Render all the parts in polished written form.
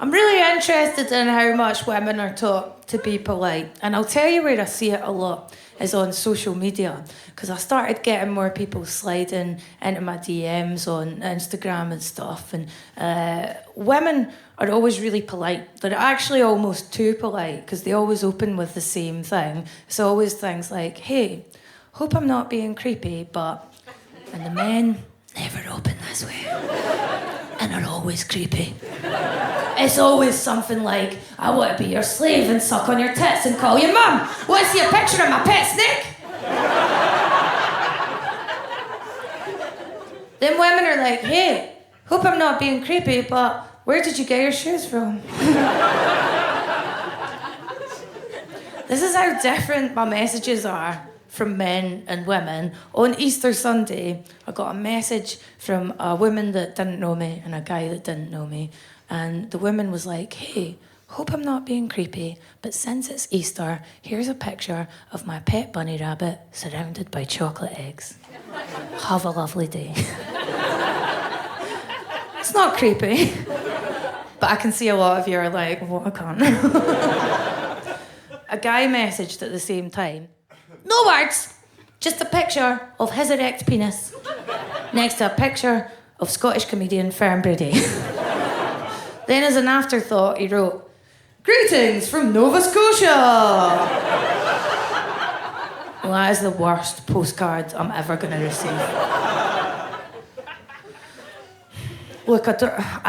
I'm really interested in how much women are taught to be polite. And I'll tell you where I see it a lot is on social media. Because I started getting more people sliding into my DMs on Instagram and stuff. And women are always really polite. They're actually almost too polite because they always open with the same thing. It's always things like, hey, hope I'm not being creepy, but... And the men never open this way. And are always creepy. It's always something like, I want to be your slave and suck on your tits and call you mum. Want to see a picture of my pet snake? Then women are like, hey, hope I'm not being creepy, but where did you get your shoes from? This is how different my messages are from men and women. On Easter Sunday, I got a message from a woman that didn't know me and a guy that didn't know me. And the woman was like, hey, hope I'm not being creepy, but since it's Easter, here's a picture of my pet bunny rabbit surrounded by chocolate eggs. Have a lovely day. It's not creepy, but I can see a lot of you are like, what a cunt. A guy messaged at the same time, no words, just a picture of his erect penis next to a picture of Scottish comedian Fern Brady. Then as an afterthought, he wrote, greetings from Nova Scotia. Well, that is the worst postcard I'm ever going to receive. Look, I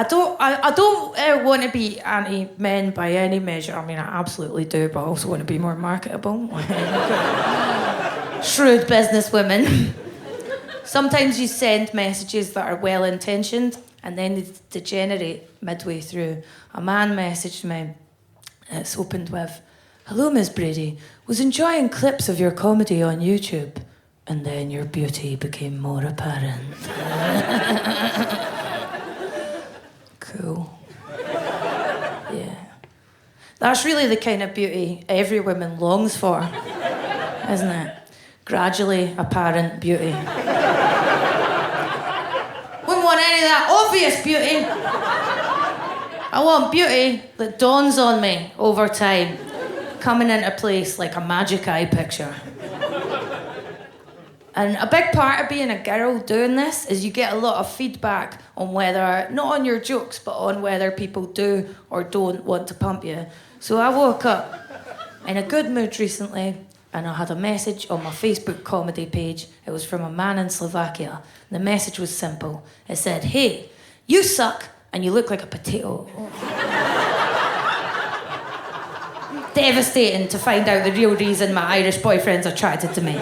don't want to be anti-men by any measure. I mean, I absolutely do, but I also want to be more marketable. Shrewd businesswomen. Sometimes you send messages that are well-intentioned and then they degenerate midway through. A man messaged me. It's opened with, hello, Miss Brady. Was enjoying clips of your comedy on YouTube. And then your beauty became more apparent. Cool. Yeah. That's really the kind of beauty every woman longs for, isn't it? Gradually apparent beauty. Wouldn't want any of that obvious beauty. I want beauty that dawns on me over time, coming into place like a magic eye picture. And a big part of being a girl doing this is you get a lot of feedback on whether, not on your jokes, but on whether people do or don't want to pump you. So I woke up in a good mood recently and I had a message on my Facebook comedy page. It was from a man in Slovakia. The message was simple. It said, hey, you suck and you look like a potato. Devastating to find out the real reason my Irish boyfriend's attracted to me.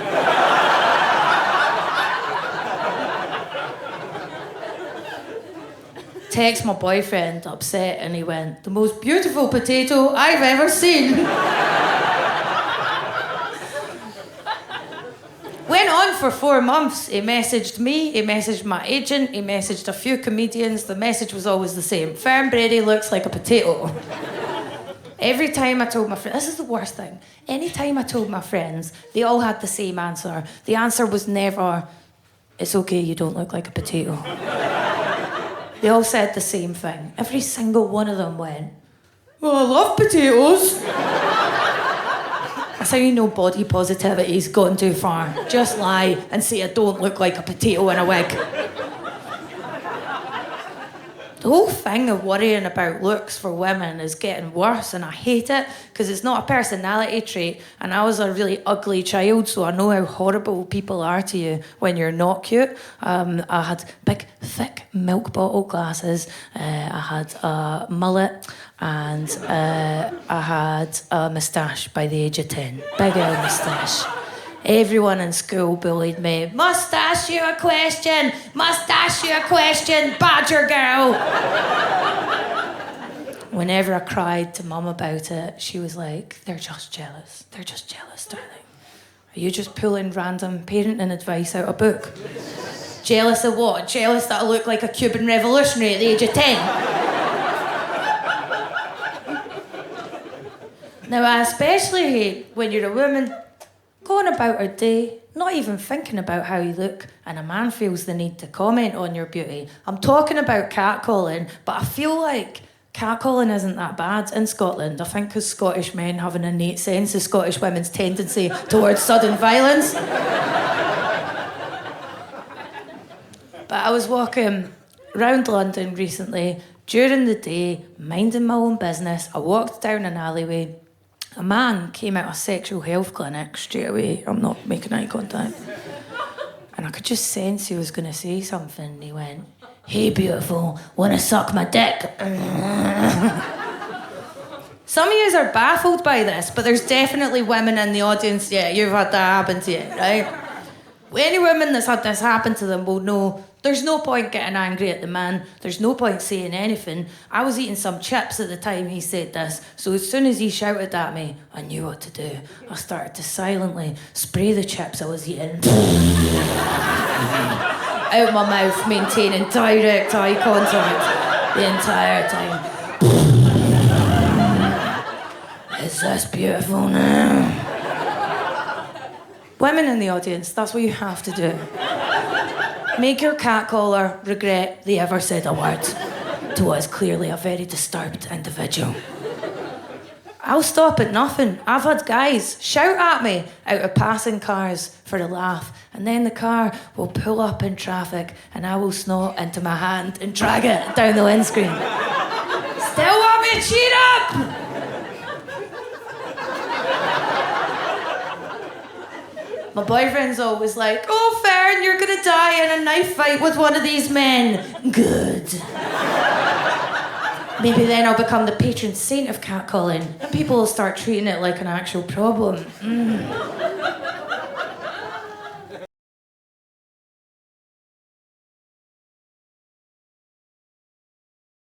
Text my boyfriend, upset, and he went, the most beautiful potato I've ever seen. Went on for 4 months. He messaged me, he messaged my agent, he messaged a few comedians. The message was always the same. Fern Brady looks like a potato. Every time I told my friends, this is the worst thing. Anytime I told my friends, they all had the same answer. The answer was never, it's okay, you don't look like a potato. They all said the same thing. Every single one of them went, well, I love potatoes. That's how you know body positivity's gone too far. Just lie and say I don't look like a potato in a wig. The whole thing of worrying about looks for women is getting worse, and I hate it because it's not a personality trait. And I was a really ugly child, so I know how horrible people are to you when you're not cute. I had big, thick milk bottle glasses. I had a mullet, and I had a moustache by the age of 10. Big old moustache. Everyone in school bullied me. Must ask you a question. Must ask you a question, badger girl. Whenever I cried to Mum about it, she was like, they're just jealous. They're just jealous, darling. Are you just pulling random parenting advice out of a book? Jealous of what? Jealous that I look like a Cuban revolutionary at the age of 10? Now, I especially hate when you're a woman going about her day, not even thinking about how you look, and a man feels the need to comment on your beauty. I'm talking about catcalling, but I feel like catcalling isn't that bad in Scotland. I think because Scottish men have an innate sense of Scottish women's tendency towards sudden violence. But I was walking around London recently, during the day, minding my own business. I walked down an alleyway. A man came out of a sexual health clinic straight away. I'm not making eye contact. And I could just sense he was going to say something. He went, "Hey, beautiful, want to suck my dick?" Some of you are baffled by this, but there's definitely women in the audience. Yeah, you've had that happen to you, right? Any women that's had this happen to them will know there's no point getting angry at the man. There's no point saying anything. I was eating some chips at the time he said this, so as soon as he shouted at me, I knew what to do. I started to silently spray the chips I was eating out my mouth, maintaining direct eye contact the entire time. Is this beautiful now? Women in the audience, that's what you have to do. Make your catcaller regret they ever said a word to what is clearly a very disturbed individual. I'll stop at nothing. I've had guys shout at me out of passing cars for a laugh, and then the car will pull up in traffic and I will snort into my hand and drag it down the windscreen. Still want me to cheat up? My boyfriend's always like, "Oh, Fern, you're gonna die in a knife fight with one of these men." Good. Maybe then I'll become the patron saint of catcalling and people will start treating it like an actual problem.